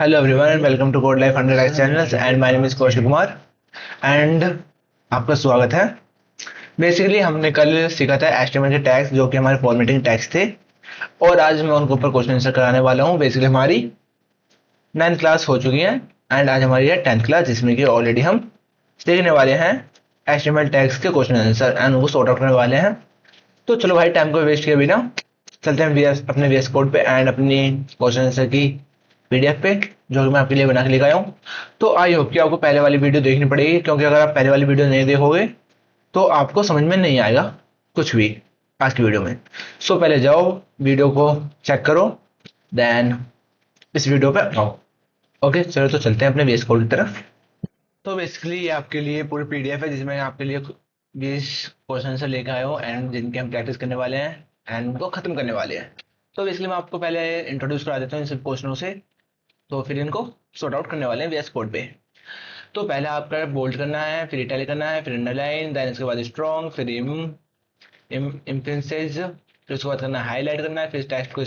Hello everyone and welcome to Code Life 100x channels and my name is Kaushik Kumar and आपका स्वागत है। Basically हमने कल सीखा था HTML के टैग्स जो कि हमारे फॉर्मेटिंग टैग्स थे और आज मैं उनके ऊपर क्वेश्चन आंसर कराने वाला हूँ। बेसिकली हमारी 9th क्लास हो चुकी है एंड आज हमारी है 10th क्लास जिसमें कि ऑलरेडी हम सीखने वाले हैं HTML टैग्स के क्वेश्चन आंसर एंड उनको सॉर्ट आउट करने वाले हैं। तो चलो भाई टाइम को वेस्ट किए बिना चलते हैं अपने VS कोड पे एंड अपनी क्वेश्चन आंसर की PDF पे जो कि मैं आपके लिए बना के लेकर आया हूँ। तो आई होप कि आपको पहले वाली वीडियो देखनी पड़ेगी क्योंकि अगर आप पहले वाली वीडियो नहीं देखोगे तो आपको समझ में नहीं आएगा कुछ भी आज की वीडियो में। सो पहले जाओ वीडियो को चेक करो देन इस वीडियो पे आओ। ओके चलो तो चलते हैं अपने VS कोड की तरफ। तो बेसिकली ये आपके लिए पूरी PDF है जिसमें आपके लिए 20 क्वेश्चन से लेकर आए हो एंड जिनके हम प्रैक्टिस करने वाले हैं एंड उनको खत्म करने वाले हैं। तो बेसिकली मैं आपको पहले इंट्रोड्यूस करा देता हूँ इन सब क्वेश्चनों से, तो फिर इनको सॉर्ट आउट करने वाले हैं VS कोड पे। तो पहले आपका बोल्ड करना है, फिर इटैलिक करना है, फिर अंडरलाइन, देन इसके बाद स्ट्रॉन्ग, फिर इम्फेसिस, फिर उसके बाद करना है हाईलाइट करना है, फिर टेक्स्ट को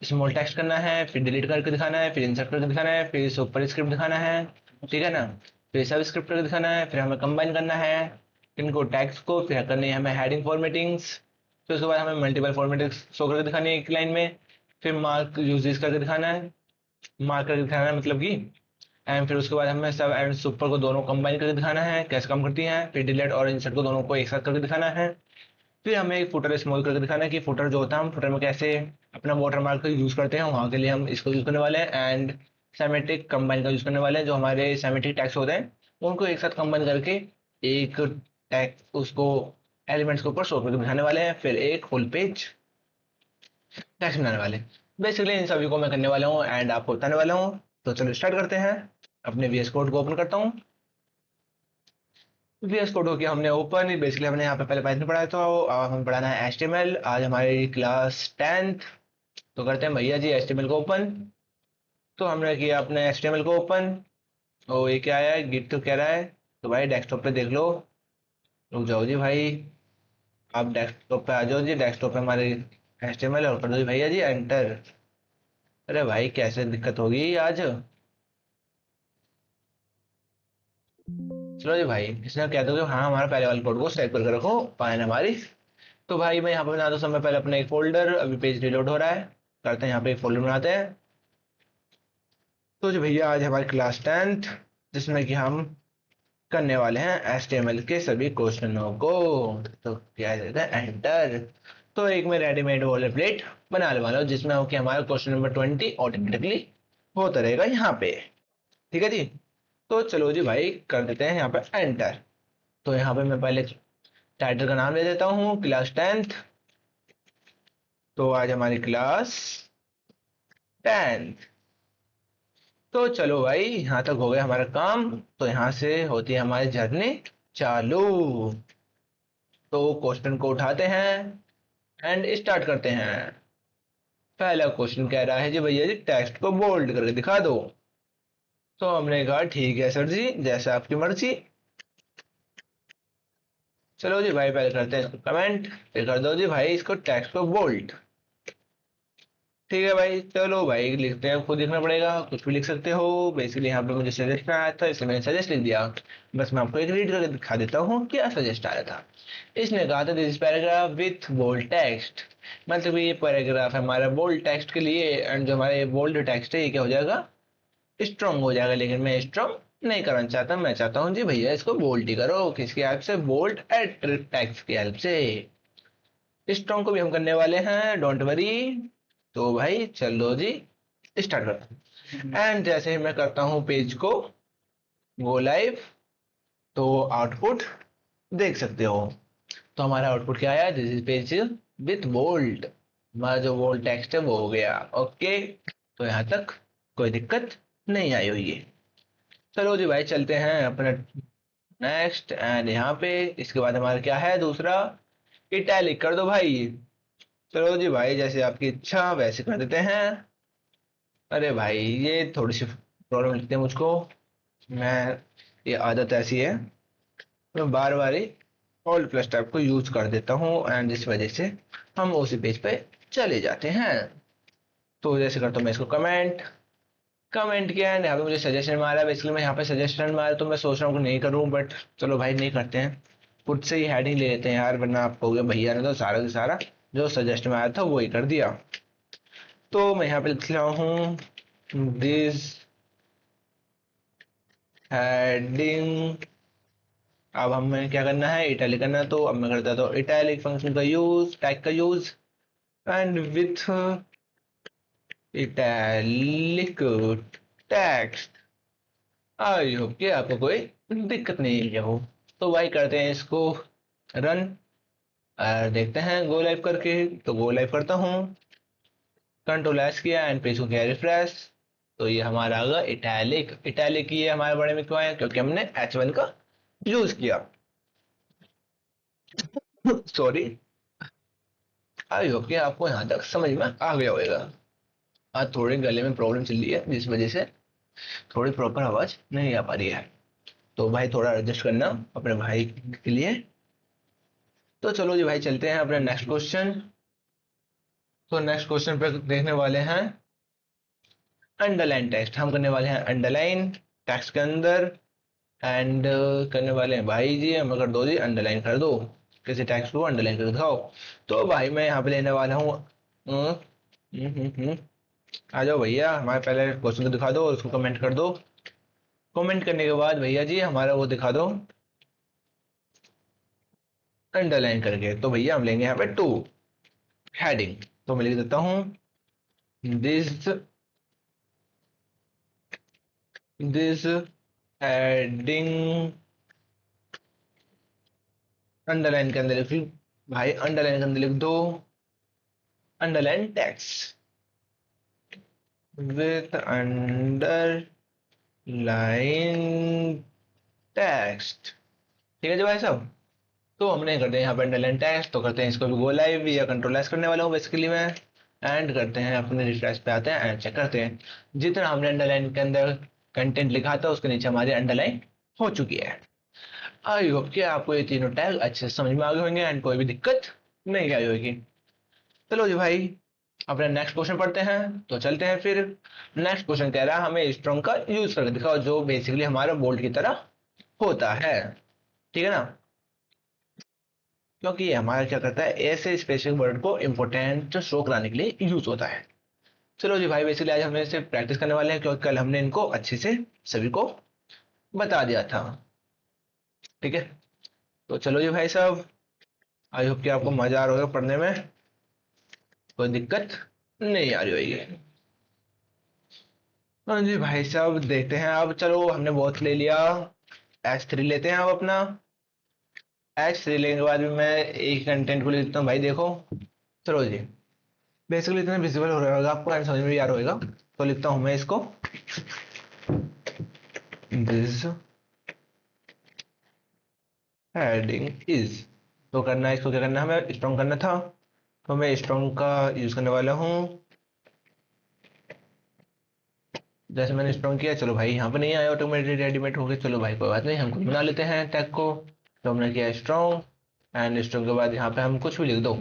स्मॉल टेक्स्ट करना है, फिर डिलीट करके दिखाना है, फिर इंसर्ट करके दिखाना है, फिर सुपर स्क्रिप्ट दिखाना है, ठीक है ना। फिर सब स्क्रिप्ट करके दिखाना है, फिर हमें कंबाइन करना है इनको टैग्स को, फिर करनी है हमें हेडिंग फॉर्मेटिंग्स, फिर उसके बाद हमें मल्टीपल फॉर्मेटिंग्स शो करके दिखानी है एक लाइन में, फिर मार्क यूजेस करके दिखाना है, मार्क करके दिखाना है मतलब कि, एंड फिर उसके बाद हमें सब एंड सुपर को दोनों कंबाइन करके दिखाना है कैसे काम करती हैं, फिर डिलीट और इंसर्ट को दोनों को एक साथ करके दिखाना है। फिर हमें एक फुटर स्मॉल करके दिखाना है कि फुटर जो होता है हम फुटर में कैसे अपना वाटर मार्क का यूज करते हैं, वहाँ के लिए हम इसको यूज करने वाले हैं एंड सेमेटिक कंबाइन का यूज करने वाले हैं। जो हमारे सेमेटिक टैग्स होते हैं उनको एक साथ कंबाइन करके एक टैग उसको एलिमेंट्स के ऊपर शो करके दिखाने वाले हैं, फिर एक फुल पेज टैक्स बनाने वाले हैं। बेसिकली इन सभी को मैं करने वाला हूँ एंड आपको बताने वाला हूँ। तो चलो स्टार्ट करते हैं। अपने VS कोड को ओपन करता हूँ। VS कोड हो गया हमने ओपन। बेसिकली हमने यहाँ पे पहले पाइथन पढ़ा था, अब हमें पढ़ाना है HTML। आज हमारी क्लास 10th। तो करते हैं भैया जी HTML को ओपन। तो हमने किया अपने HTML को ओपन। और ये क्या आया है, गिट तो कह रहा है। तो भाई डेस्कटॉप पे देख लो। रुक जाओ जी भाई, आप डेस्कटॉप पे आ जाओ जी। डेस्कटॉप पे हमारे HTML और कर दो जी भैया जी एंटर। अरे भाई कैसे दिक्कत होगी आज। चलो जी भाई इसने कह दो कि हाँ हमारा पहले वाले कोड को सेव करके रखो फाइन हमारी। तो भाई मैं यहाँ पे बना दो समय पहले अपना एक फोल्डर, अभी पेज रिलोड हो रहा है। करते हैं यहाँ पे एक फोल्डर बनाते हैं। तो जी भैया आज हमारी क्लास 10th जिसमें कि हम करने वाले हैं HTML के सभी क्वेश्चनों को। तो क्या देते हैं एंटर। तो एक मैं रेडीमेड बोले प्लेट बनाने वाला हूँ जिसमें हो कि हमारा क्वेश्चन नंबर 20 ऑटोमेटिकली होता रहेगा यहाँ पे। ठीक है जी। तो चलो जी भाई कर देते हैं यहाँ पे एंटर। तो यहाँ पे मैं पहले टाइटल का नाम ले देता हूँ क्लास 10th। तो आज हमारी क्लास 10th। तो चलो भाई यहाँ तक हो गया हमारा काम। तो यहाँ से होती है हमारी जर्नी चालू। तो क्वेश्चन को उठाते हैं एंड स्टार्ट करते हैं। पहला क्वेश्चन कह रहा है जी भैया जी टेक्स्ट को बोल्ड करके दिखा दो। तो हमने कहा ठीक है सर जी जैसा आपकी मर्जी। चलो जी भाई पहले करते हैं इसको कमेंट, फिर कर दो जी भाई इसको टेक्स्ट को बोल्ड। ठीक है भाई चलो भाई लिखते हैं, खुद लिखना पड़ेगा, कुछ भी लिख सकते हो। बेसिकली यहाँ पे मुझे सजेस्ट आया था इसलिए मैंने सजेस्ट लिख दिया। बस मैं आपको एक रीड करके दिखा देता हूँ क्या सजेस्ट आया था। इसने कहा था this paragraph with bold text. मतलब ये पैराग्राफ है हमारा बोल्ड टेक्स्ट के लिए एंड जो हमारे बोल्ड टेक्स्ट है ये क्या हो जाएगा, स्ट्रॉन्ग हो जाएगा। लेकिन मैं स्ट्रॉन्ग नहीं करना चाहता, मैं चाहता हूँ जी भैया इसको बोल्ड ही करो। किसकी हेल्प से, बोल्ड एट टेक्स्ट की हेल्प से। स्ट्रॉन्ग को भी हम करने वाले हैं डोंट वरी। तो भाई चलो जी स्टार्ट करते हैं एंड जैसे ही मैं करता हूँ पेज को गो लाइव तो आउटपुट देख सकते हो। तो हमारा आउटपुट क्या आया, this is page with bold. हमारा जो बोल्ड टेक्स्ट है वो हो गया ओके। तो यहाँ तक कोई दिक्कत नहीं आई हुई है। चलो जी भाई चलते हैं अपने नेक्स्ट एंड यहाँ पे इसके बाद हमारा क्या है दूसरा, इटैलिक कर दो भाई। चलो जी भाई जैसे आपकी इच्छा वैसे कर देते हैं। अरे भाई ये थोड़ी सी प्रॉब्लम लगती है मुझको, मैं ये आदत ऐसी है मैं बार बार ही ऑल्ट प्लस टैब को यूज कर देता हूँ एंड इस वजह से हम उसी पेज पे चले जाते हैं। तो जैसे करता हूँ मैं इसको कमेंट, कमेंट किया है, यहाँ पे मुझे सजेशन मारा है। बेसिकली मैं यहाँ पे सजेशन मारा तो मैं सोच रहा हूँ कि नहीं करूँ, बट चलो भाई नहीं करते हैं, खुद से ही हेडिंग ले लेते हैं यार, वरना आप कहोगे भैया ने तो सारा का सारा जो सजेस्ट में आया था वही कर दिया। तो मैं यहाँ पे लिख रहा हूँ दिस हेडिंग। अब हमें क्या करना है, इटैलिक करना है, तो अब मैं करता तो इटैलिक फंक्शन का यूज, टैग का use, and with italic text. I hope कि आपको कोई दिक्कत नहीं है हो। तो भाई करते हैं इसको रन, देखते हैं गो लाइव करके। तो गो लाइव करता हूँ, कंट्रोल एस किया एंड पेज को किया रिफ्रेश। तो ये हमारा आ गया इटैलिक। इटैलिक ये हमारे बड़े में क्यों आया, क्योंकि हमने H1 का यूज किया। सॉरी। आई होप कि आपको यहाँ तक समझ में आ गया होगा। आज थोड़ी गले में प्रॉब्लम चल रही है, जिस वजह से थोड़ी प्रॉपर आवाज नहीं आ पा रही है। तो भाई थोड़ा एडजस्ट करना अपने भाई के लिए। तो चलो जी भाई चलते हैं अपने नेक्स्ट क्वेश्चन। तो नेक्स्ट क्वेश्चन पे देखने वाले हैं अंडरलाइन टेक्स्ट। हम करने वाले हैं अंडरलाइन टेक्स्ट के अंदर, एंड करने वाले हैं भाई जी, हम कर दो जी अंडरलाइन कर दो, किसी टेक्स्ट को अंडरलाइन कर दिखाओ। तो भाई मैं यहाँ पे लेने वाला हूँ आ जाओ भैया, हमारे पहले क्वेश्चन को दिखा दो और उसको कमेंट कर दो। कमेंट करने के बाद भैया जी हमारा वो दिखा दो अंडरलाइन करके। तो भैया हम लेंगे यहाँ पे टू हेडिंग। तो मैं लिख देता हूँ दिस दिस हेडिंग, अंडरलाइन के अंदर लिख भाई, अंडरलाइन के अंदर लिख दो underline text with underline text. ठीक है जी भाई साहब। तो हमने कर दिया यहाँ पे अंडरलाइन टेक्स्ट। तो करते हैं इसको भी गो लाइव, या कंट्रोल एस करने वाला हूँ बेसिकली मैं, एंड करते हैं अपने रिफ्रेश पे आते हैं एंड चेक करते हैं जितना हमने अंडरलाइन के अंदर कंटेंट लिखा था उसके नीचे हमारी अंडरलाइन हो चुकी है। आई होप कि आपको ये तीनों टैग अच्छे से समझ में आ गए होंगे एंड कोई भी दिक्कत नहीं आई होगी। चलो जी भाई अपना नेक्स्ट क्वेश्चन पढ़ते हैं। तो चलते हैं फिर। नेक्स्ट क्वेश्चन कह रहा है हमें स्ट्रॉन्ग का यूज करके दिखाओ, जो बेसिकली हमारा बोल्ट की तरह होता है। ठीक है ना, क्योंकि ये हमारा क्या करता है, ऐसे स्पेसिफिक वर्ड को इंपोर्टेंट शो कराने के लिए यूज होता है। चलो जी भाई बेसिकली आज हम इसे प्रैक्टिस करने वाले हैं, क्योंकि कल हमने इनको अच्छे से सभी को बता दिया था। ठीक है, तो चलो जी भाई साहब, आई होप कि आपको मजा आ रहा होगा पढ़ने में, कोई दिक्कत नहीं आ रही होगी। हाँ जी भाई साहब देखते हैं अब। चलो हमने बहुत ले लिया, H3 लेते हैं अब अपना। H3 लेने के बाद भी मैं एक कंटेंट को लिखता हूँ भाई, देखो। चलो जी, बेसिकली इतना विजिबल हो रहा होगा आपको एंड समझ में भी आ रहा होगा। तो लिखता हूँ मैं इसको दिस हेडिंग इज। तो करना है इसको, क्या करना है, हमें स्ट्रॉन्ग करना था। तो मैं स्ट्रॉन्ग का यूज करने वाला हूँ। जैसे मैंने स्ट्रॉन्ग किया, चलो भाई यहाँ पे नहीं आया ऑटोमेटिक रेडीमेड हो गया। चलो भाई कोई बात नहीं, हम कुछ बना लेते हैं टैग को। तो हमने किया स्ट्रॉन्ग, एंड स्ट्रॉन्ग के बाद यहाँ पे हम कुछ भी लिख दो।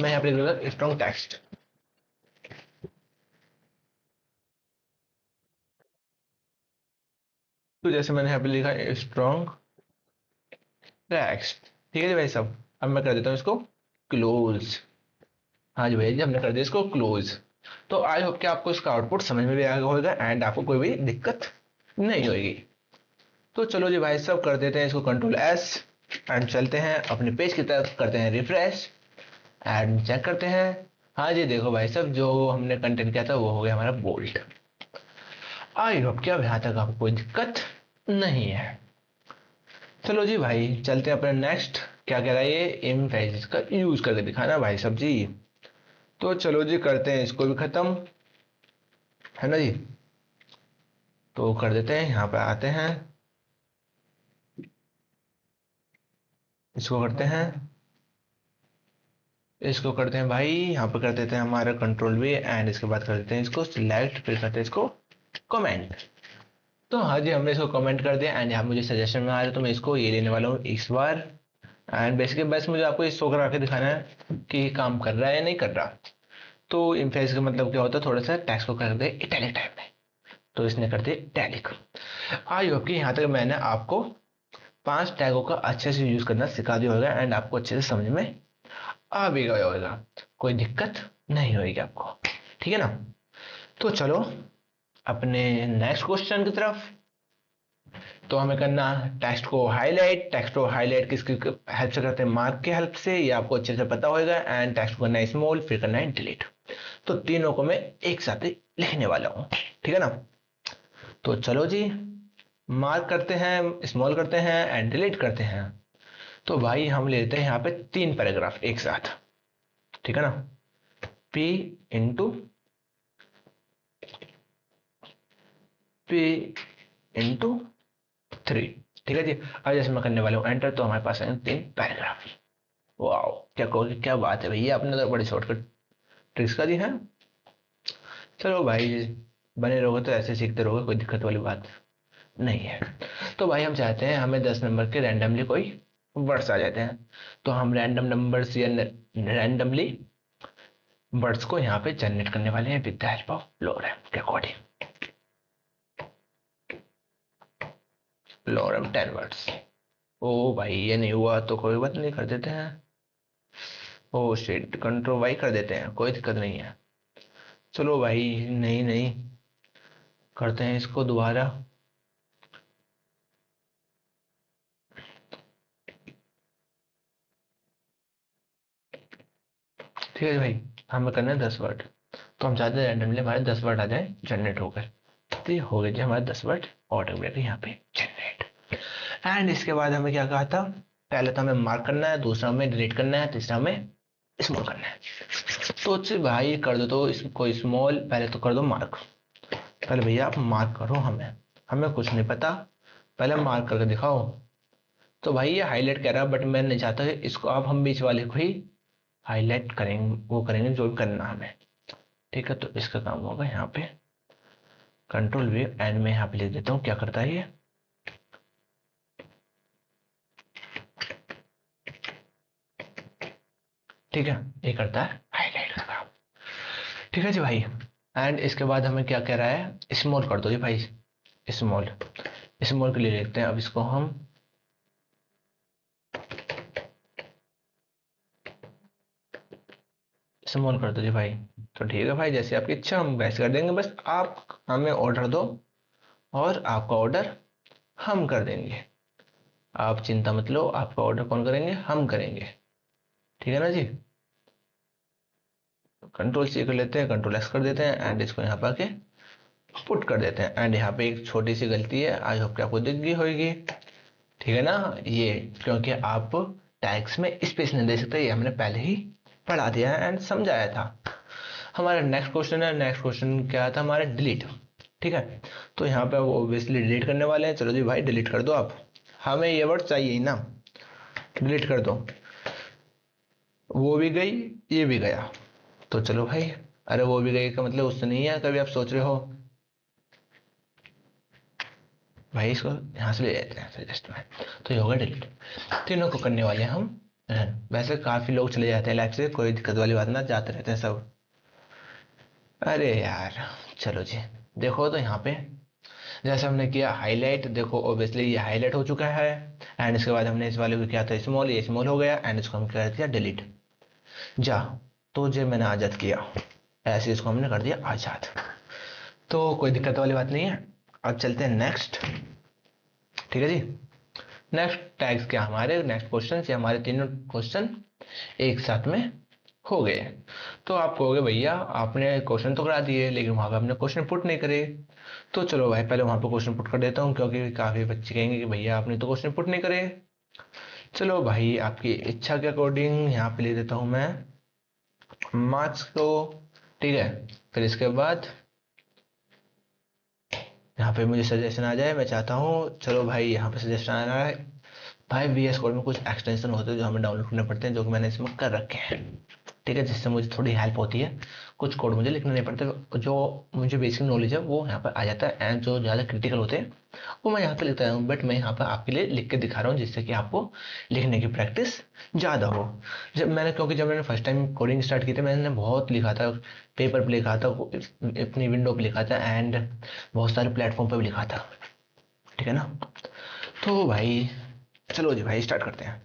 मैं यहाँ पे लिख दूंगा स्ट्रॉन्ग टेक्स्ट। तो जैसे मैंने यहाँ पे लिखा स्ट्रॉन्ग टेक्स्ट। ठीक है जी भाई साहब, अब मैं कर देता हूँ इसको क्लोज। हाँ जी भैया जी, हमने कर दिया इसको क्लोज। तो आई होप कि आपको इसका आउटपुट समझ में भी आ गया होगा एंड आपको कोई भी दिक्कत नहीं होगी। तो चलो जी भाई साहब कर देते हैं इसको कंट्रोल एस, एंड चलते हैं अपने पेज की तरफ, करते हैं रिफ्रेश एंड चेक करते हैं। हाँ जी देखो भाई साहब, जो हमने कंटेंट किया था वो हो गया हमारा बोल्ड। आई होप कि अब यहाँ तक आपको कोई दिक्कत नहीं है। चलो जी भाई चलते हैं अपने नेक्स्ट। क्या कह रहा है ये, एम्फेसिस का यूज करके दिखाना भाई साहब जी। तो चलो जी करते हैं इसको भी खत्म, है ना जी। तो कर देते हैं, यहाँ पे आते हैं, इसको करते हैं, इसको करते हैं भाई, यहाँ पे कर देते हैं हमारा कंट्रोल वी, एंड इसके बाद कर देते हैं इसको सिलेक्ट, फिर करते हैं इसको कमेंट। तो हाँ जी हमने इसको कमेंट कर दिया एंड यहाँ मुझे सजेशन में आ रहा है, तो मैं इसको ये लेने वाला हूँ इस बार। एंड बेसिकली बस मुझे आपको इस शो करा के दिखाना है कि ये काम कर रहा है या नहीं कर रहा। तो इम्फेस का मतलब क्या होता है, थोड़ा सा टेक्स्ट को कर दे इटैलिक टाइप में। तो इसने कर दिया टैलिक। आई होप कि यहाँ तक मैंने आपको 5 टैगों का अच्छे से यूज करना सिखा दिया होगा एंड आपको अच्छे से समझ में आ भी गया होगा, कोई दिक्कत नहीं होगी आपको, ठीक है ना। तो चलो अपने नेक्स्ट क्वेश्चन की तरफ। तो हमें करना टेक्स्ट को हाईलाइट। टेक्स्ट को हाईलाइट किसकी हेल्प से करते हैं? मार्क के हेल्प से, ये आपको अच्छे से पता होगा। एंड टेक्स्ट को करना है स्मॉल, फिर करना है डिलीट। तो तीनों को मैं एक साथ ही लिखने वाला हूँ, ठीक है ना। तो चलो जी, मार्क करते हैं, स्मॉल करते हैं एंड डिलीट करते हैं। तो भाई हम लेते हैं यहाँ पे 3 पैराग्राफ एक साथ, ठीक है ना। P इंटू P इंटू 3, ठीक है जी। अब जैसे मैं करने वाला हूँ एंटर, तो हमारे पास है 3 पैराग्राफ। वाओ, क्या कहोगे, क्या बात है भैया, आपने तो बड़ी शॉर्टकट ट्रिक्स का दी है। चलो भाई, बने रहोगे तो ऐसे सीखते रहोगे, कोई दिक्कत वाली बात नहीं है। तो भाई हम चाहते हैं हमें 10 नंबर के रैंडमली कोई वर्ड्स आ जाते हैं। तो हम रैंडम नंबर्स या रैंडमली वर्ड्स को यहाँ पे जनरेट करने वाले हैं विद द हेल्प ऑफ लोरेम के अकॉर्डिंग। लोरेम 10 वर्ड्स। ओ भाई ये नहीं हुआ तो कोई बात नहीं, कर देते हैं। ओ शिट, कंट्रोल वाई कर देते हैं, कोई दिक्कत नहीं है। चलो भाई, नहीं नहीं, करते हैं इसको दोबारा। ठीक है भाई, हमें करना है 10 वर्ड। तो हम चाहते हैं रैंडमली हमारे 10 वर्ड आ जाए जनरेट होकर। तो ये हो गए जी हमारे 10 वर्ड ऑटोमेटिकली यहाँ पे जनरेट। एंड इसके बाद हमें क्या कहा था? पहले तो हमें मार्क करना है, दूसरा हमें डिलीट करना है, तीसरा हमें स्मॉल करना है। तो अच्छे भाई कर दो, तो इसको स्मॉल, पहले तो कर दो मार्क। पहले भैया आप मार्क करो, हमें हमें कुछ नहीं पता, पहले मार्क करके दिखाओ। तो भाई ये हाईलाइट कह रहा है, बट मैं नहीं चाहता कि इसको, आप हम बीच वाले को ही हाईलाइट करेंगे, वो करेंगे जो भी करना हमें, ठीक है। तो इसका काम होगा यहाँ पे कंट्रोल वी, एंड में यहाँ पे लिख देता हूँ क्या करता है ये। ठीक है, ये करता है हाईलाइट का काम, ठीक है जी भाई। एंड इसके बाद हमें क्या कह रहा है? स्मॉल कर दो जी भाई, स्मॉल। स्मॉल के लिए लिखते हैं अब इसको हम स्मॉल कर दो जी भाई। तो ठीक है भाई, जैसे आपकी इच्छा हम वैसे कर देंगे, बस आप हमें ऑर्डर दो और आपका ऑर्डर हम कर देंगे। आप चिंता मत लो, आपका ऑर्डर कौन करेंगे? हम करेंगे, ठीक है ना जी। कंट्रोल सी कर लेते हैं, कंट्रोल एक्स कर देते हैं एंड इसको यहाँ पर आके पुट कर देते हैं। एंड यहाँ पे एक छोटी सी गलती है, आई होप कि आपको दिख गई होगी, ठीक है ना। ये क्योंकि आप टैग्स में स्पेस नहीं दे सकते, ये हमने पहले ही पढ़ा दिया है एंड समझाया था। हमारा नेक्स्ट क्वेश्चन है, नेक्स्ट क्वेश्चन क्या था हमारा? डिलीट, ठीक है। तो यहाँ पे ऑब्वियसली डिलीट करने वाले हैं। चलो जी भाई डिलीट कर दो आप, हमें ये वर्ड चाहिए ही ना, डिलीट कर दो। वो भी गई, ये भी गया, तो चलो भाई। अरे वो भी गई का मतलब उससे नहीं है, कभी आप सोच रहे हो भाई इसको यहाँ से ले जाते हैं सजेस्ट में। तो ये होगा डिलीट। तीनों को करने वाले हम रन। वैसे काफी लोग चले जाते हैं लाइफ से, कोई दिक्कत वाली बात ना, जाते रहते हैं सब। अरे यार, चलो जी, देखो तो यहाँ पे जैसे हमने किया हाईलाइट, देखो ऑब्वियसली ये हाईलाइट हो चुका है। एंड इसके बाद हमने इस वाले को किया था स्मॉल, ये स्मॉल हो गया एंड इसको हम कर दिया डिलीट। जा, तो जो मैंने आजाद किया, ऐसे इसको हमने कर दिया आजाद। तो कोई दिक्कत वाली बात नहीं है। अब चलते हैं नेक्स्ट, ठीक है जी। नेक्स्ट टैग्स क्या हमारे नेक्स्ट क्वेश्चन से, हमारे तीनों क्वेश्चन एक साथ में हो गए। तो आप कहोगे भैया आपने क्वेश्चन तो करा दिए लेकिन वहां पे आपने क्वेश्चन पुट नहीं करे। तो चलो भाई पहले वहां पे क्वेश्चन पुट कर देता हूँ, क्योंकि काफी बच्चे कहेंगे कि भैया आपने तो क्वेश्चन पुट नहीं करे। चलो भाई आपकी इच्छा के अकॉर्डिंग यहाँ पे ले देता हूँ मैं मार्क्स को, ठीक है। फिर इसके बाद यहाँ पे मुझे सजेशन आ जाए, मैं चाहता हूँ, चलो भाई यहाँ पे सजेशन आ रहा है भाई VS कोड में कुछ एक्सटेंशन होते हैं जो हमें डाउनलोड करने पड़ते हैं, जो कि मैंने इसमें कर रखे हैं। ठीक है, जिससे मुझे थोड़ी हेल्प होती है। कुछ कोड मुझे लिखने नहीं पड़ते, जो मुझे बेसिक नॉलेज है वो यहाँ पर आ जाता है, एंड जो ज़्यादा क्रिटिकल होते हैं वो मैं यहाँ पे लिखता हूँ। बट मैं यहाँ पर आपके लिए लिख के दिखा रहा हूँ, जिससे कि आपको लिखने की प्रैक्टिस ज़्यादा हो। क्योंकि जब मैंने फर्स्ट टाइम कोडिंग स्टार्ट की थी, मैंने बहुत लिखा था, पेपर पे लिखा था, अपनी विंडो पे लिखा था, एंड बहुत सारे प्लेटफॉर्म पे भी लिखा था। ठीक है ना। तो भाई चलो जी भाई स्टार्ट करते हैं।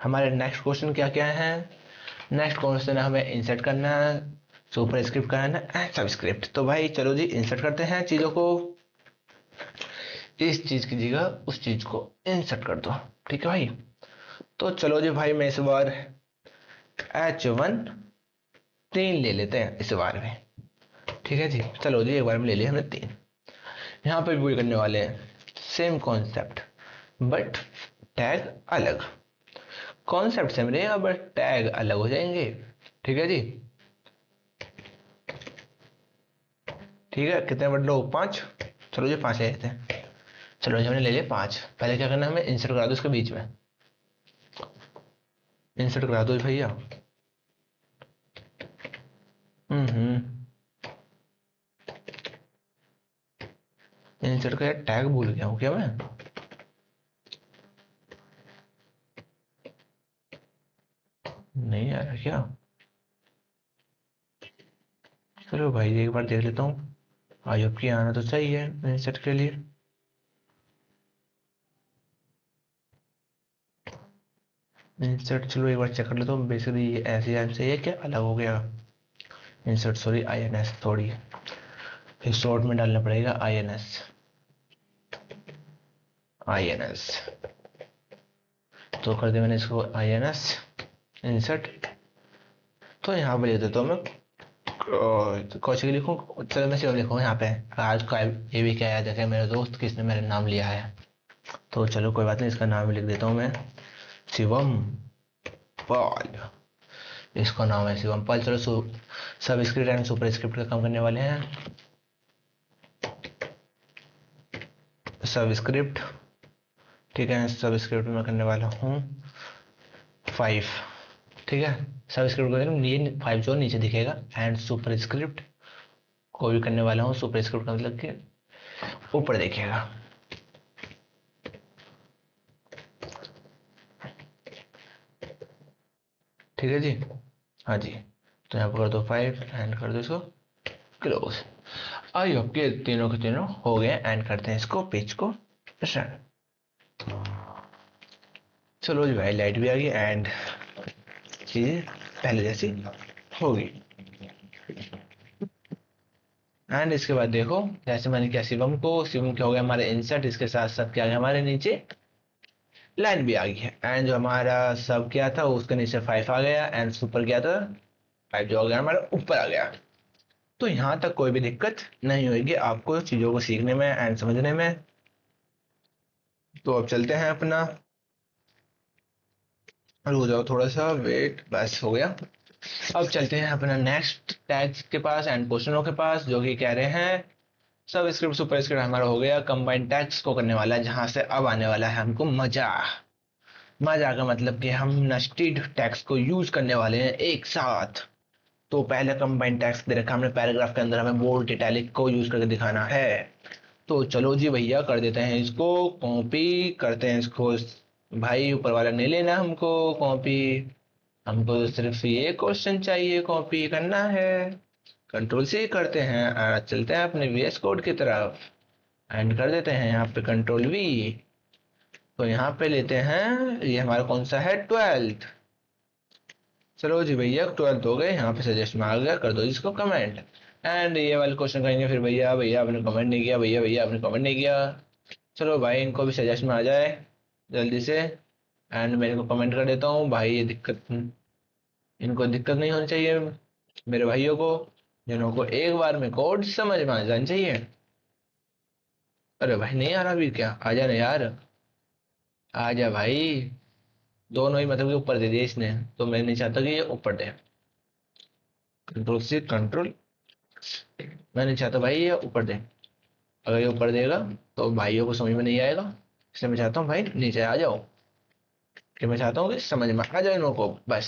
हमारे नेक्स्ट क्वेश्चन क्या क्या है। नेक्स्ट क्वेश्चन है हमें इंसर्ट करना है, सुपर स्क्रिप्ट करना है, सबस्क्रिप्ट। तो भाई चलो जी इंसर्ट करते हैं चीज़ों को। इस चीज़ की जगह उस चीज़ को इंसर्ट कर दो। ठीक है भाई। तो चलो जी भाई, मैं इस बार H1 3 ले लेते हैं इस बार में। ठीक है जी, चलो जी एक बार में ले लिया हमने 3। यहाँ पे भी करने वाले हैं सेम कॉन्सेप्ट, बट टैग अलग। कॉन्सेप्ट सेम रहेगा बट टैग अलग हो जाएंगे। ठीक है जी। ठीक है, कितने बढ़ लो 5। चलो जी 5 ले लेते हैं। चलो जी हमने ले लिया 5। पहले क्या करना है, हमें इंसर्ट करा दो इसके बीच में। इंसर्ट करा दो भैया। हम्म। इंसर्ट का यार टैग भूल गया हूँ क्या मैं। नहीं आ रहा क्या। चलो भाई एक बार देख लेता हूँ। आई होप की आना तो चाहिए इंसर्ट के लिए। इंसर्ट चलो एक बार चेक कर लेता हूँ। बेसिकली ये ऐसे ऐप से ये क्या अलग हो गया। इंसर्ट सॉरी INS थोड़ी फिर शॉर्ट में डालना पड़ेगा INS। तो कर दिया मैंने इसको INS इंसर्ट। तो यहाँ पे लिख देता हूँ मैं तो कौशिक लिखूँ। चलो मैं सिर्फ लिखूँ यहाँ पे। आज का ये भी क्या याद है कि मेरे दोस्त किसने मेरा नाम लिया है। तो चलो कोई बात नहीं, इसका नाम भी लिख देता हूँ मैं, शिवम पाल। इसका नाम है शिवम पाल। चलो सब स्क्रिप्ट एंड सुपर स्क्रिप्ट का काम करने वाले हैं। सब स्क्रिप्ट, ठीक है, सब स्क्रिप्ट में करने वाला हूँ 5। ठीक है, सब स्क्रिप्ट को ये 5 जो नीचे दिखेगा, एंड सुपर स्क्रिप्ट को भी करने वाला हूँ। सुपर स्क्रिप्ट का मतलब कि ऊपर दिखेगा। ठीक है जी। हाँ जी। तो यहाँ पर कर दो 5 एंड कर दो इसको क्लोज। आई होप के तीनों के तीनों हो गए। एंड करते हैं इसको पेज को स्टार्ट। चलो जी भाई लाइट भी आ गई एंड चीजें पहले जैसी होगी। एंड इसके बाद देखो, जैसे मैंने किया शिवम को, शिवम क्या हो गया हमारे इंसर्ट, इसके साथ साथ क्या गया हमारे नीचे लाइन भी आ गई है। एंड जो हमारा सब किया था उसके नीचे 5 आ गया, एंड सुपर किया था 5 जो हो गया हमारा ऊपर आ गया। तो यहाँ तक कोई भी दिक्कत नहीं होगी आपको चीजों को सीखने में एंड समझने में। तो अब चलते हैं अपना, रुक जाओ थोड़ा सा वेट, बस हो गया। अब चलते हैं अपना नेक्स्ट टैग के पास एंड क्वेश्चनों के पास, जो कि कह रहे हैं सब स्क्रिप्ट सुपर स्क्रिप्ट हमारा हो गया। कंबाइंड टैग्स को करने वाला है, जहां से अब आने वाला है हमको मजा। मजा का मतलब कि हम नेस्टेड टैग्स को यूज करने वाले हैं एक साथ। तो पहले कंबाइंड टैग्स दे रखा हमने पैराग्राफ के अंदर, हमें बोल्ड इटैलिक को यूज करके दिखाना है। तो चलो जी भैया कर देते हैं इसको कॉपी, करते हैं इसको। भाई ऊपर वाला नहीं लेना हमको कॉपी, हमको तो सिर्फ ये क्वेश्चन चाहिए कॉपी करना है। कंट्रोल से करते हैं और चलते हैं अपने VS कोड की तरफ। एंड कर देते हैं यहाँ पे कंट्रोल V। तो यहाँ पे लेते हैं, ये हमारा कौन सा है 12th। चलो जी भैया 12th हो गए। यहाँ पे सजेस्ट में आ गया, कर दो इसको कमेंट। एंड ये वाले क्वेश्चन करेंगे फिर, भैया भैया आपने कमेंट नहीं किया, भैया भैया आपने कमेंट नहीं किया। चलो भाई इनको भी सजेस्ट में आ जाए जल्दी से। एंड मेरे को कमेंट कर देता हूँ भाई, ये दिक्कत, इनको दिक्कत नहीं होनी चाहिए मेरे भाइयों को, जिनको एक बार में कोड समझ में आ जाना चाहिए। अरे भाई नहीं आ रहा अभी क्या, आ जाना यार, आ जा भाई। दोनों ही मतलब कि ऊपर दे दिया इसने, तो मैं नहीं चाहता कि ये ऊपर दे। कंट्रोल से कंट्रोल, मैं नहीं चाहता भाई ये ऊपर दे। अगर ये ऊपर देगा तो भाइयों को समझ में नहीं आएगा, इसलिए मैं चाहता हूँ भाई नीचे आ जाओ, कि मैं चाहता हूँ कि समझ में आ जाए इनको बस।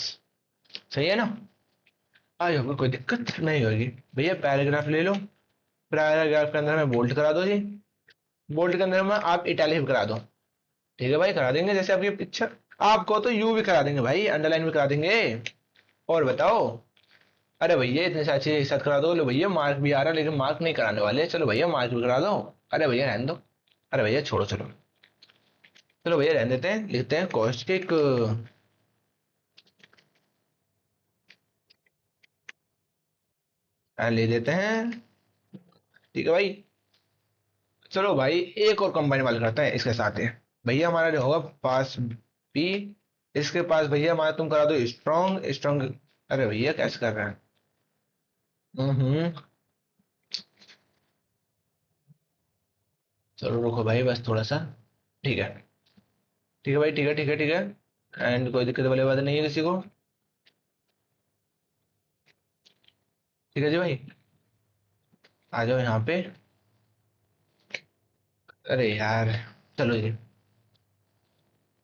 सही है ना। आज होगा, कोई दिक्कत नहीं होगी भैया। पैराग्राफ ले लो, पैराग्राफ के अंदर में बोल्ड करा दो जी, बोल्ड के अंदर में आप इटैलिक भी करा दो। ठीक है भाई, करा देंगे जैसे आपकी इच्छा। आपको तो यू भी करा देंगे भाई, अंडरलाइन भी करा देंगे। और बताओ। अरे भैया इतने सारी चीजें एक साथ करा दो, लो भैया मार्क भी आ रहा है, लेकिन मार्क नहीं कराने वाले, चलो भैया मार्क भी करा दो। अरे भैया रहने दो, अरे भैया छोड़ो चलो, चलो भैया रहने देते हैं, लिखते हैं कॉस्टिक ले देते हैं। ठीक है भाई। चलो भाई एक और कंबाइन वाला करते हैं इसके साथ ही। भैया हमारा जो होगा पास बी, इसके पास भैया हमारा तुम करा दो स्ट्रॉन्ग स्ट्रॉन्ग। अरे भैया कैसे कर रहे हैं। हम्म। चलो रुको भाई बस थोड़ा सा। ठीक है, ठीक है भाई, ठीक है ठीक है ठीक है। एंड कोई दिक्कत वाली बात नहीं है किसी को। ठीक है जी भाई, आ जाओ यहाँ पे। अरे यार, चलो जी,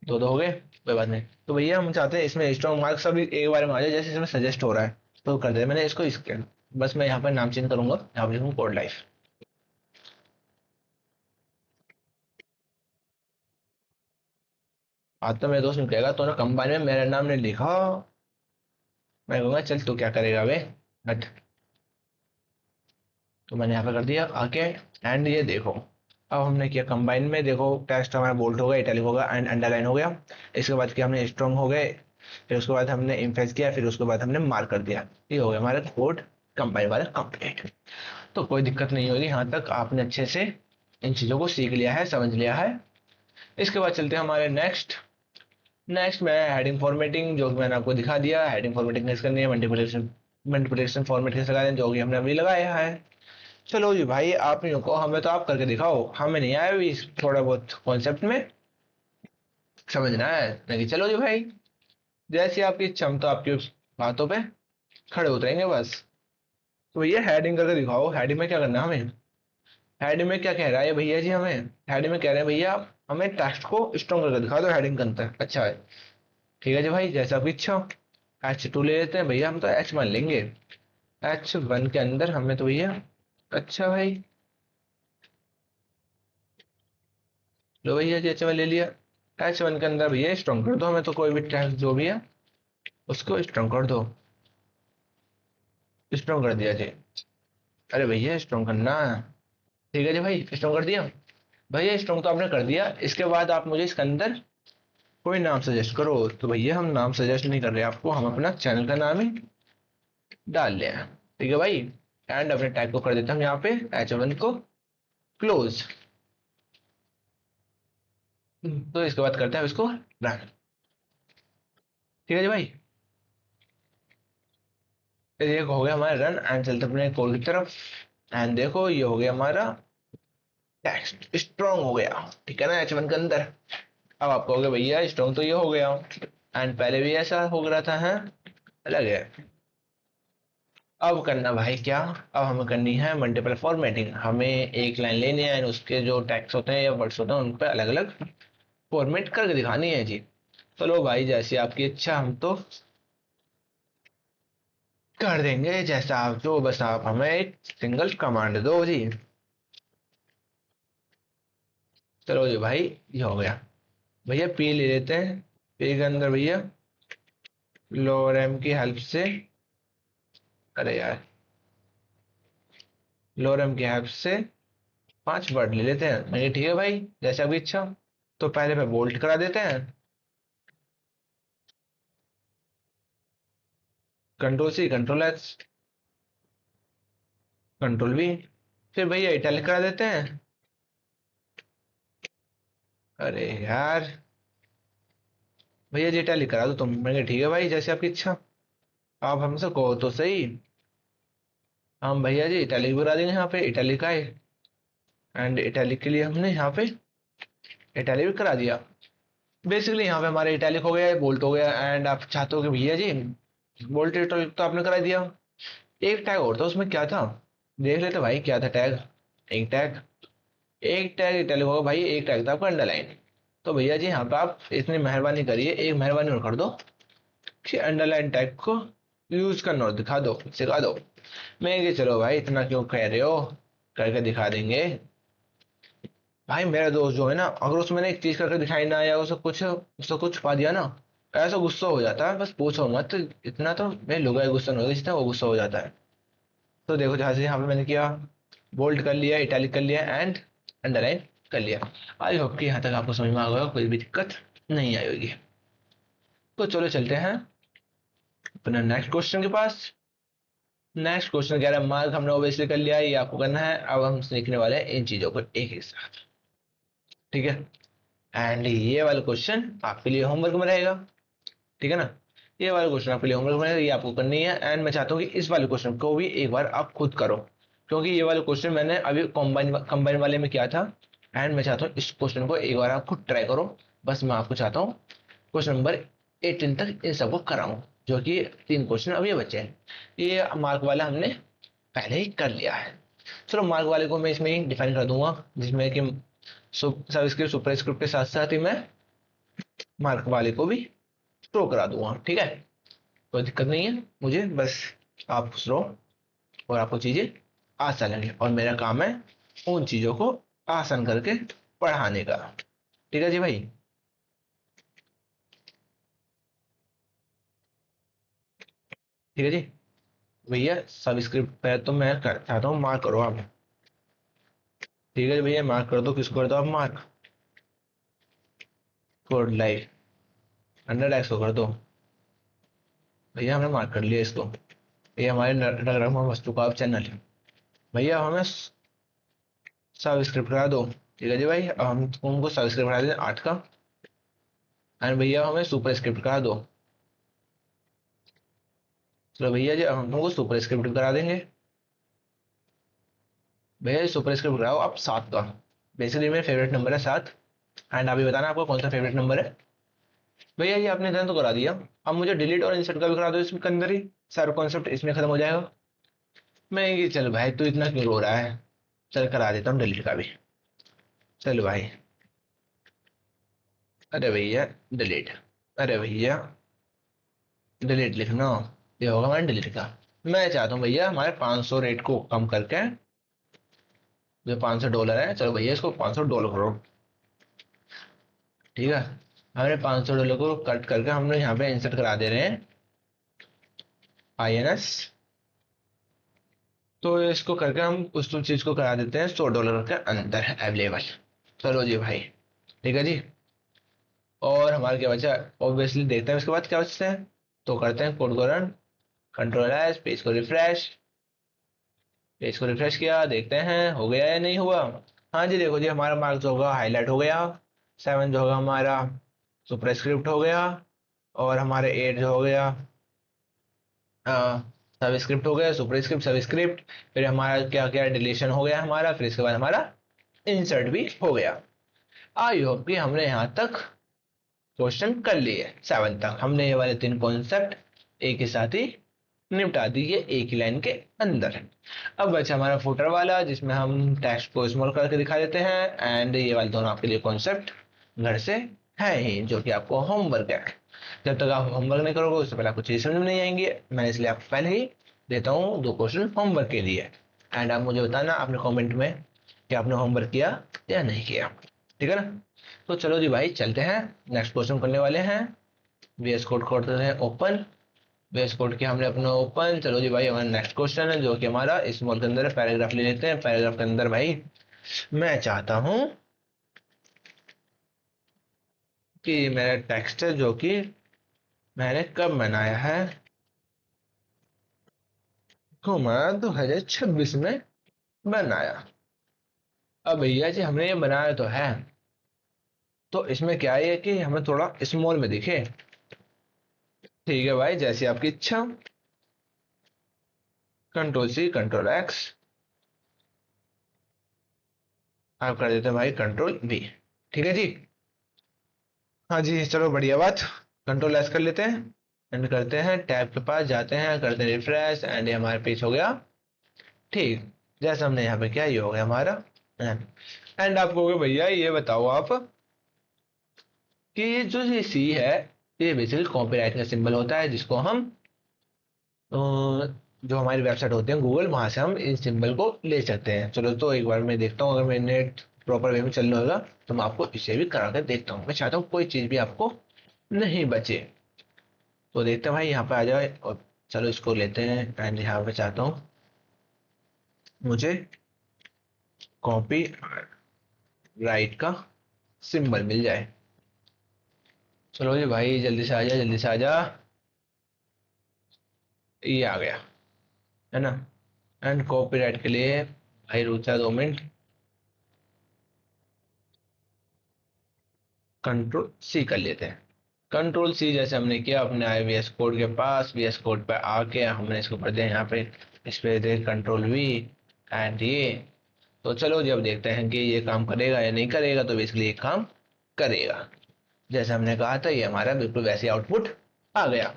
दो दो हो गए, कोई बात नहीं। तो भैया हम चाहते हैं इसमें स्ट्रॉन्ग मार्क्स अभी एक बार में आ जाए, जैसे इसमें सजेस्ट हो रहा है। तो कर दे मैंने इसको इसके, बस मैं यहाँ पर नाम चेंज करूंगा, यहाँ पर लिखूंगा कोड लाइफ। आज तो मेरे दोस्त ने कहेगा तूने कंबाइन में मेरा नाम नहीं लिखा। मैं कहूंगा चल तू क्या करेगा बे, हट। तो मैंने यहाँ पे कर दिया आके। एंड ये देखो, अब हमने किया कंबाइन में, देखो टेक्स्ट हमारा बोल्ड हो गया, इटैलिक हो गया एंड अंडरलाइन हो गया। इसके बाद किया हमने स्ट्रॉन्ग हो गए, फिर उसके बाद हमने इम्फेस किया, फिर उसके बाद हमने मार्क कर दिया। ये हो गया हमारा कोड कंबाइन वाला कंप्लीट। तो कोई दिक्कत नहीं होगी, यहाँ तक आपने अच्छे से इन चीज़ों को सीख लिया है, समझ लिया है। इसके बाद चलते हैं हमारे नेक्स्ट। नेक्स्ट में हेडिंग फॉर्मेटिंग, जो कि मैंने आपको दिखा दिया। हेडिंग फॉर्मेटिंग कैसे करनी है, मल्टीप्लिकेशन मल्टीप्लिकेशन फॉर्मेट कैसे लगाना है, जो कि हमने अभी लगाया है। चलो जी भाई, आप ही को, हमें तो आप करके दिखाओ, हमें नहीं आया अभी थोड़ा बहुत कॉन्सेप्ट में समझना है। नहीं चलो जी भाई, जैसी आपकी इच्छा, हम तो आपकी बातों पे खड़े उतरेंगे बस। तो भैया हेडिंग करके दिखाओ, हेडिंग में क्या करना है हमें। हेडिंग में क्या कह रहा है भैया जी हमें। हेडिंग में कह रहे हैं भैया आप हमें टेक्स्ट को स्ट्रॉन्ग करके दिखा दो हेडिंग के अंदर। अच्छा है, ठीक है जी भाई, जैसा आपकी इच्छा हो। H2 ले लेते हैं भैया, हम तो H1 लेंगे। H1 के अंदर हमें तो भैया, अच्छा भाई, लो भैया जी H1 ले लिया। H1 के अंदर भैया स्ट्रॉन्ग कर दो हमें, तो कोई भी टेक्स्ट जो भी है उसको स्ट्रॉन्ग कर दो। स्ट्रॉन्ग कर दिया जी। अरे भैया स्ट्रॉन्ग करना है। ठीक है जी भाई, स्ट्रॉन्ग कर दिया। भैया स्ट्रॉन्ग तो आपने कर दिया, इसके बाद आप मुझे इसके अंदर कोई नाम सजेस्ट करो। तो भैया हम नाम सजेस्ट नहीं कर रहे आपको, हम अपना चैनल का नाम ही डाल रहे हैं। ठीक है भाई। एंड अपने टैग को कर देते हैं हम यहाँ पे H1 को क्लोज। तो इसके बाद करते हैं इसको रन। ठीक है जी भाई, ये हो गया हमारा रन। एंड चलते अपने कोड की तरफ। एंड देखो ये हो गया हमारा टेक्स्ट स्ट्रॉन्ग हो गया। ठीक है ना H1 के अंदर। अब आप कहोगे भैया स्ट्रॉन्ग तो ये हो गया, एंड पहले भी ऐसा हो रहा था, है अलग है। अब करना भाई क्या, अब हमें करनी है मल्टीपल फॉर्मेटिंग। हमें एक लाइन लेनी है, and उसके जो टैग्स होते हैं या वर्ड्स होते हैं उन पर अलग अलग फॉर्मेट करके दिखानी है जी। चलो भाई जैसी आपकी इच्छा, हम तो कर देंगे जैसा आप, जो बस आप हमें एक सिंगल कमांड दो जी। चलो जी भाई, ये हो गया। भैया पी ले लेते हैं। पी के अंदर भैया लोअर एम की हेल्प से, अरे यार, लोअर एम की हेल्प से 5 वर्ड ले लेते हैं। मैं ठीक है भाई, जैसा भी इच्छा। तो पहले पे बोल्ट करा देते हैं, control C control S control V. फिर भैया इटैलिक करा देते हैं। अरे यार, भैया जी इटैलिक करा दो तुम। मैंने ठीक है भाई, जैसे आपकी इच्छा। आप हमसे कहो तो सही। हम भैया जी इटैलिक भी करा देंगे यहाँ पे, इटैलिक आए। एंड इटैलिक के लिए हमने यहाँ पे इटैलिक भी करा दिया। बेसिकली यहाँ पे हमारे इटैलिक हो गया, बोल्ट हो गया। एंड आप चाहते हो कि भैया जी बोल्ट इटैलिक तो आपने करा दिया। एक टैग और था, उसमें क्या था देख लेते भाई, क्या था टैग। एक टैग, एक टैग इटैलिक होगा भाई, एक टैग था आपका अंडरलाइन। तो भैया जी यहाँ पे आप इतनी मेहरबानी करिए, एक मेहरबानी और कर दो कि अंडरलाइन टैग को यूज करना हो दिखा दो, सिखा दो। मैं कि चलो भाई इतना क्यों कह रहे हो, करके दिखा देंगे। भाई मेरा दोस्त जो है ना, अगर उसमें मैंने एक चीज करके दिखाई ना या उसे कुछ छुपा दिया ना, ऐसा गुस्सा हो जाता है, बस पूछो मत। इतना तो मैं लुगाई गुस्सा नहीं होता जितना वो गुस्सा हो जाता है। तो देखो जैसे यहाँ पे मैंने किया, बोल्ड कर लिया, इटैलिक कर लिया एंड अंडरलाइन कर लिया। आई होप कि यहाँ तक आपको समझ में आ गया, कोई भी दिक्कत नहीं आई होगी। तो चलो चलते हैं अपना नेक्स्ट क्वेश्चन के पास। नेक्स्ट क्वेश्चन कह रहा है मार्क हमने ओबियसली कर लिया है, ये आपको करना है। अब हम सीखने वाले हैं इन चीजों को एक एक साथ, ठीक है। एंड ये वाला क्वेश्चन आपके लिए होमवर्क में रहेगा, ठीक है ना। ये वाला क्वेश्चन आपके लिए होमवर्क में रहेगा, ये आपको करनी है। एंड मैं चाहता हूँ कि इस वाले क्वेश्चन को भी एक बार आप खुद करो, क्योंकि ये वाला क्वेश्चन मैंने अभी कंबाइन वाले में किया था। एंड मैं चाहता हूँ इस क्वेश्चन को एक बार आप खुद ट्राई करो। बस मैं आपको चाहता हूँ क्वेश्चन नंबर 18 तक इन सबको कराऊं, जो कि 3 क्वेश्चन अभी बचे हैं। ये मार्क वाला हमने पहले ही कर लिया है। चलो मार्क वाले को मैं इसमें ही डिफाइन कर दूंगा, जिसमें कि सबस्क्रिप्ट सुपर स्क्रिप्ट के साथ साथ ही मैं मार्क वाले को भी शो करा दूंगा, ठीक है। कोई दिक्कत नहीं है मुझे, बस आप खुश रहो और आपको चीजें आसान लगे, और मेरा काम है उन चीजों को आसान करके पढ़ाने का, ठीक है जी भाई। ठीक है जी भैया, सबस्क्रिप्ट पे तो मैं चाहता हूँ मार्क करो आप। ठीक है जी भैया, मार्क कर दो, किसको कर दो आप mark, code live under x को कर दो। भैया हमने मार्क कर लिया इसको। ये हमारे नगर वस्तु का चैनल है। भैया हमें सब्सक्राइब करा दो। ठीक है जी भाई, अब हम उनको सब्सक्राइब करा दें 8 का। एंड भैया हमें सुपर स्क्रिप्ट करा दो। चलो भैया जी, अब हम तुमको सुपर स्क्रिप्ट करा देंगे। भैया सुपर स्क्रिप्ट कराओ आप 7 का। बेसिकली मेरा फेवरेट नंबर है 7। एंड अभी बताना आपको कौन सा फेवरेट नंबर है। भैया ये आपने इतना तो करा दिया, अब मुझे डिलीट और इंसर्ट का भी करा दो इसके अंदर ही, सारा कॉन्सेप्ट इसमें खत्म हो जाएगा। मैं ये चल भाई तू इतना क्यों रो रहा है, चल करा देता हूँ डिलीट का भी। चलो भाई, अरे भैया डिलीट, अरे भैया डिलीट लिखना, ये होगा हमारा डिलीट का। मैं चाहता हूँ भैया हमारे 500 रेट को कम करके, जो $500 है, चलो भैया इसको $500 करो, ठीक है। हमने $500 को कट करके हमने यहाँ पे इंसर्ट करा दे रहे हैं INS। तो इसको करके हम उस चीज को करा देते हैं $100 के अंदर अवेलेबल। चलो जी भाई, ठीक है जी। और हमारा क्या बचा, ऑब्वियसली देखते हैं इसके बाद क्या बचते हैं। तो करते हैं कोड को रन, कंट्रोल एस, पेज को रिफ्रेश किया, देखते हैं हो गया या नहीं हुआ। हाँ जी देखो जी, हमारा मार्क्स होगा हाईलाइट हो गया। 7 जो होगा हमारा सुपरस्क्रिप्ट हो गया। और हमारे 8 जो हो गया सबस्क्रिप्ट हो गया, सुपरस्क्रिप्ट सबस्क्रिप्ट। फिर हमारा क्या क्या डिलीशन हो गया हमारा, फिर इसके बाद हमारा इंसर्ट भी हो गया। आई होप कि हमने यहाँ तक क्वेश्चन कर लिए, 7 तक हमने ये वाले 3 कॉन्सेप्ट एक ही साथ ही निपटा दिए एक ही लाइन के अंदर। अब बचा हमारा फुटर वाला, जिसमें हम टेक्स्ट को स्मॉल करके दिखा देते हैं। एंड ये वाले दोनों आपके लिए कॉन्सेप्ट घर से है ही, जो कि आपको होमवर्क है। जब तक आप होमवर्क नहीं करोगे उससे पहले आपको चीज समझ में नहीं आएंगी। मैंने इसलिए आपको पहले ही देता हूँ 2 क्वेश्चन होमवर्क के लिए। एंड आप मुझे बताना आपने कमेंट में कि आपने होमवर्क किया या नहीं किया, ठीक है ना। तो चलो जी भाई चलते हैं, नेक्स्ट क्वेश्चन करने वाले हैं। VS कोड करते हैं ओपन, VS कोड किया हमने अपना ओपन। चलो जी भाई, हमारा नेक्स्ट क्वेश्चन है जो कि हमारा स्मॉल के अंदर है। पैराग्राफ ले लेते हैं। पैराग्राफ के अंदर भाई मैं चाहता हूं कि मेरा टेक्स्ट है जो कि मैंने कब बनाया है, तो मैं 2026 में बनाया। अब भैया जी हमने ये बनाया तो है, तो इसमें क्या है कि हमें थोड़ा स्मॉल में दिखे। ठीक है भाई, जैसी आपकी इच्छा। कंट्रोल C कंट्रोल X, आप कर देते हैं भाई कंट्रोल V, ठीक है जी। हाँ जी चलो बढ़िया बात। कंट्रोल S कर लेते हैं एंड करते हैं टैब के पास जाते हैं, करते हैं रिफ्रेश एंड ये हमारे पेज हो गया ठीक। जैसे हमने यहाँ पे किया ये हो गया हमारा एंड आप कहोगे भैया ये बताओ आप कि ये जो ये C है, ये बेसिकली कॉपीराइट का सिंबल होता है, जिसको हम तो जो हमारी वेबसाइट होती है गूगल, वहां से हम इस सिंबल को ले सकते हैं। चलो तो एक बार मैं देखता हूँ, अगर मेरा नेट प्रॉपर वे में चल रहा होगा तो मैं आपको इसे भी करा कर देखता हूँ। मैं चाहता हूँ कोई चीज़ भी आपको नहीं बचे। तो देखते हैं भाई, यहाँ पे आ जाए और चलो इसको लेते हैं। एंड यहाँ पे चाहता हूँ मुझे कॉपी राइट का सिंबल मिल जाए। चलो जी भाई, जल्दी से आ जा, जल्दी से आ जा। ये आ गया, है ना। एंड कॉपीराइट के लिए भाई रुक जा 2 मिनट। कंट्रोल सी कर लेते हैं। कंट्रोल सी जैसे हमने किया अपने आई वी एस कोड के पास, वी एस कोड पे आके हमने इसको कर दिया यहाँ पे। इस पे दे कंट्रोल वी एंड ये। तो चलो जी अब देखते हैं कि ये काम करेगा या नहीं करेगा। तो बेसिकली ये काम करेगा, जैसे हमने कहा था। ये हमारा बिल्कुल वैसे आउटपुट आ गया।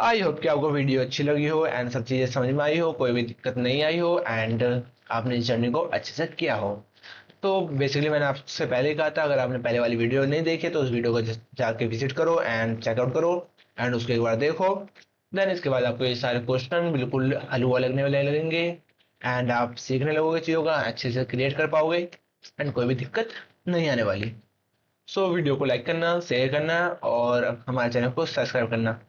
आई होप कि आपको वीडियो अच्छी लगी हो एंड सब चीज़ें समझ में आई हो, कोई भी दिक्कत नहीं आई हो एंड आपने इस जर्नी को अच्छे से किया हो। तो बेसिकली मैंने आपसे पहले ही कहा था, अगर आपने पहले वाली वीडियो नहीं देखी तो उस वीडियो को जाके विजिट करो एंड चेकआउट करो एंड उसको एक बार देखो। देन इसके बाद आपको ये सारे क्वेश्चन बिल्कुल हलवा लगने वाले लगेंगे एंड आप सीखने लगोगे, चीज़ों का अच्छे से क्रिएट कर पाओगे एंड कोई भी दिक्कत नहीं आने वाली। सो वीडियो को लाइक करना, शेयर करना और हमारे चैनल को सब्सक्राइब करना।